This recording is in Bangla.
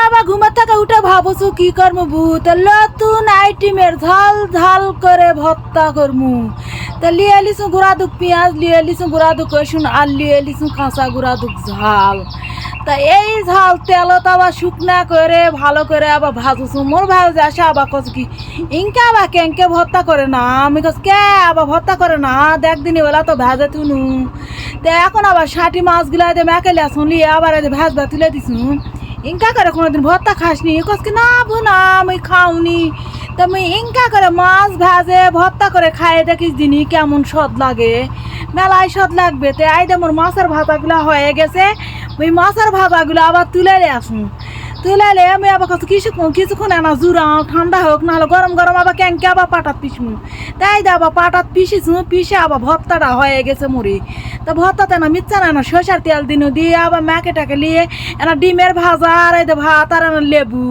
আবার ঘুমার থেকে উঠে ভাবছো কি করবো ভূত নতুন আইটেমের ঝাল ঝাল করে ভর্তা করমু তা লিয়ে এলিছো গুড়া দুঃখ পেঁয়াজ লিয়ে এলিছো গুড়া দুঃখ রসুন আর লিয়ে এলিছো কাঁচা গুড়া দুঃখ ঝাল তা এই ঝাল তেলত আবার শুকনা করে ভালো করে আবার ভাজছো মোর ভাজে আসে আবার কছ কি ইনকে আবার কেঙ্কে ভর্তা করে না আমি কছ কে আবার ভর্তা করে না দেখ দিনই ওলা তো ভেজে তুনু তা এখন আবার ষাটি মাছগুলা দিয়ে মেকেলে আসুন লিয়ে আবার ভেজবা তুলে দিছু ইনকা করে কোনোদিন ভর্তা খাসনি কস কি না বোনা আমি খাওনি তা আমি ইনকা করে মাছ ভাজে ভর্তা করে খাই দেখিস দিনই কেমন স্বাদ লাগে মেলায় স্বাদ লাগবে তে আইদে মোর মাছের ভাজাগুলো হয়ে গেছে ওই মাছের ভাজাগুলো আবার তুলে আসুন তুলে আমি আবার কত কিছুক্ষণ এনা জুড়াও ঠান্ডা হোক নাহলে গরম গরম আবার ক্যাঙ্কে আবার পাটাত পিসমু তাই দে আবার পাটাত পিসিছু পিসে আবার ভর্তাটা হয়ে গেছে মুড়ি তা ভর্তাতে না মিচ্ছা না সরষার তেল দিনু দিয়ে আবার ম্যাকেটাকে নিয়ে এনা ডিমের ভাজা আর এই ভাত আর লেবু